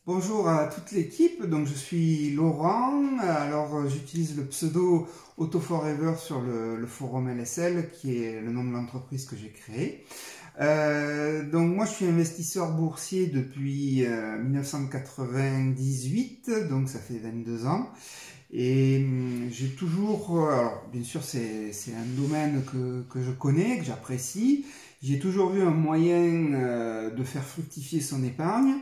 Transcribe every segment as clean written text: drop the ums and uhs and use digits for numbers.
Bonjour à toute l'équipe, donc je suis Laurent, alors j'utilise le pseudo AutoForever sur le forum LSL qui est le nom de l'entreprise que j'ai créée. Donc moi je suis investisseur boursier depuis 1998, donc ça fait 22 ans. Et j'ai toujours, alors bien sûr c'est un domaine que je connais, que j'apprécie, j'ai toujours vu un moyen de faire fructifier son épargne,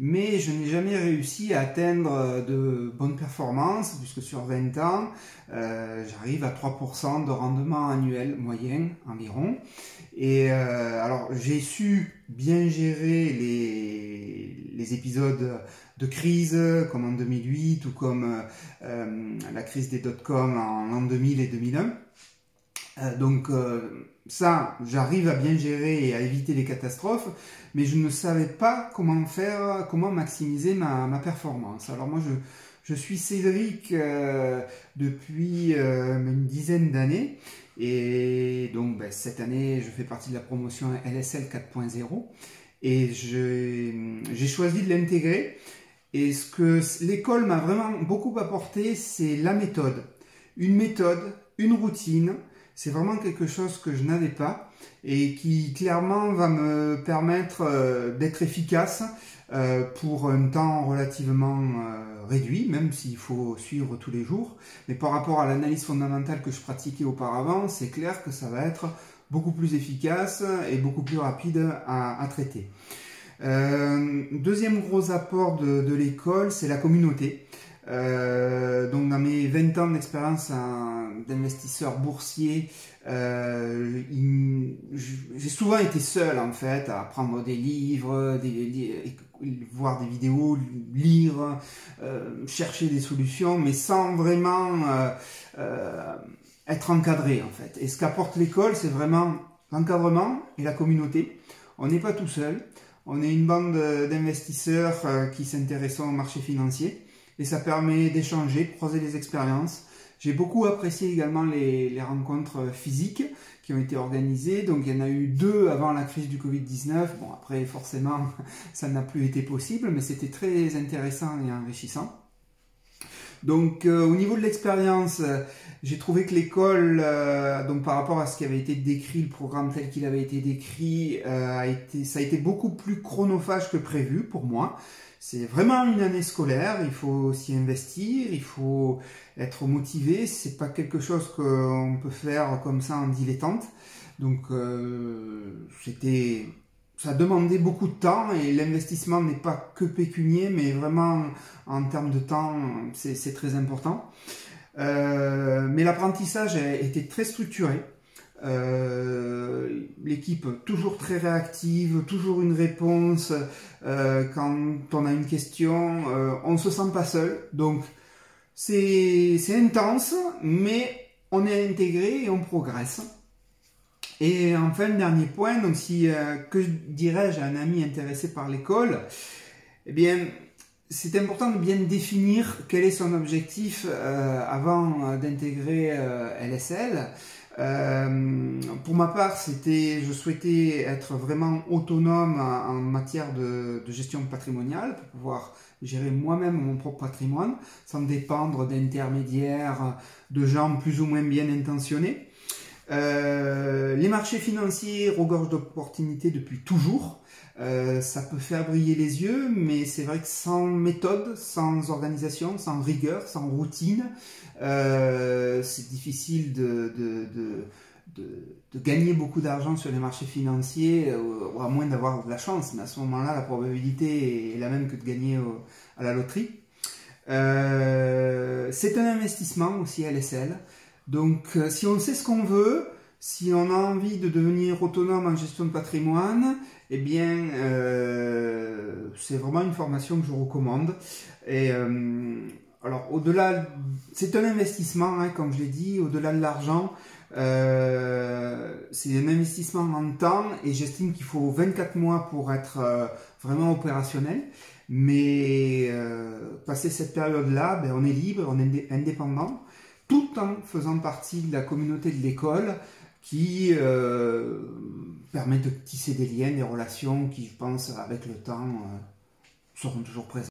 mais je n'ai jamais réussi à atteindre de bonnes performances, puisque sur 20 ans, j'arrive à 3% de rendement annuel moyen environ. Et alors j'ai su bien gérer les épisodes de crise, comme en 2008 ou comme la crise des dot-com en l'an 2000 et 2001. Ça, j'arrive à bien gérer et à éviter les catastrophes, mais je ne savais pas comment faire, comment maximiser ma performance. Alors moi, je suis Cédric depuis une dizaine d'années, et donc cette année, je fais partie de la promotion LSL 4.0, et j'ai choisi de l'intégrer. Et ce que l'école m'a vraiment beaucoup apporté, c'est la méthode. Une méthode, une routine, c'est vraiment quelque chose que je n'avais pas et qui clairement va me permettre d'être efficace pour un temps relativement réduit, même s'il faut suivre tous les jours. Mais par rapport à l'analyse fondamentale que je pratiquais auparavant, c'est clair que ça va être beaucoup plus efficace et beaucoup plus rapide à traiter. Deuxième gros apport de l'école, c'est la communauté. Donc dans mes 20 ans d'expérience d'investisseur boursier, j'ai souvent été seul en fait à prendre des livres, voir des vidéos, lire, chercher des solutions, mais sans vraiment être encadré en fait. Et ce qu'apporte l'école, c'est vraiment l'encadrement et la communauté. On n'est pas tout seul. On est une bande d'investisseurs qui s'intéressent au marché financier et ça permet d'échanger, de croiser les expériences. J'ai beaucoup apprécié également les rencontres physiques qui ont été organisées. Donc il y en a eu 2 avant la crise du Covid-19. Bon, après forcément ça n'a plus été possible, mais c'était très intéressant et enrichissant. Donc au niveau de l'expérience, j'ai trouvé que l'école, donc par rapport à ce qui avait été décrit, le programme tel qu'il avait été décrit, ça a été beaucoup plus chronophage que prévu pour moi. C'est vraiment une année scolaire, il faut s'y investir, il faut être motivé, c'est pas quelque chose qu'on peut faire comme ça en dilettante. Donc ça demandait beaucoup de temps et l'investissement n'est pas que pécunier, mais vraiment en termes de temps, c'est très important. Mais l'apprentissage a été très structuré. L'équipe toujours très réactive, toujours une réponse quand on a une question, on ne se sent pas seul. Donc c'est intense, mais on est intégré et on progresse. Et enfin, le dernier point, donc que dirais-je à un ami intéressé par l'école, eh bien, c'est important de bien définir quel est son objectif avant d'intégrer LSL. Pour ma part, je souhaitais être vraiment autonome en matière de gestion patrimoniale pour pouvoir gérer moi-même mon propre patrimoine sans dépendre d'intermédiaires, de gens plus ou moins bien intentionnés. Les marchés financiers regorgent d'opportunités depuis toujours. Ça peut faire briller les yeux, mais c'est vrai que sans méthode, sans organisation, sans rigueur, sans routine, c'est difficile de gagner beaucoup d'argent sur les marchés financiers, à moins d'avoir de la chance. Mais à ce moment-là, la probabilité est la même que de gagner à la loterie. C'est un investissement aussi LSL. Donc si on sait ce qu'on veut, si on a envie de devenir autonome en gestion de patrimoine, eh bien c'est vraiment une formation que je recommande. Et alors au-delà, c'est un investissement, hein, comme je l'ai dit, au-delà de l'argent, c'est un investissement en temps et j'estime qu'il faut 24 mois pour être vraiment opérationnel. Mais passé cette période-là, on est libre, on est indépendant, tout en faisant partie de la communauté de l'école qui permet de tisser des liens, des relations qui, je pense, avec le temps, seront toujours présents.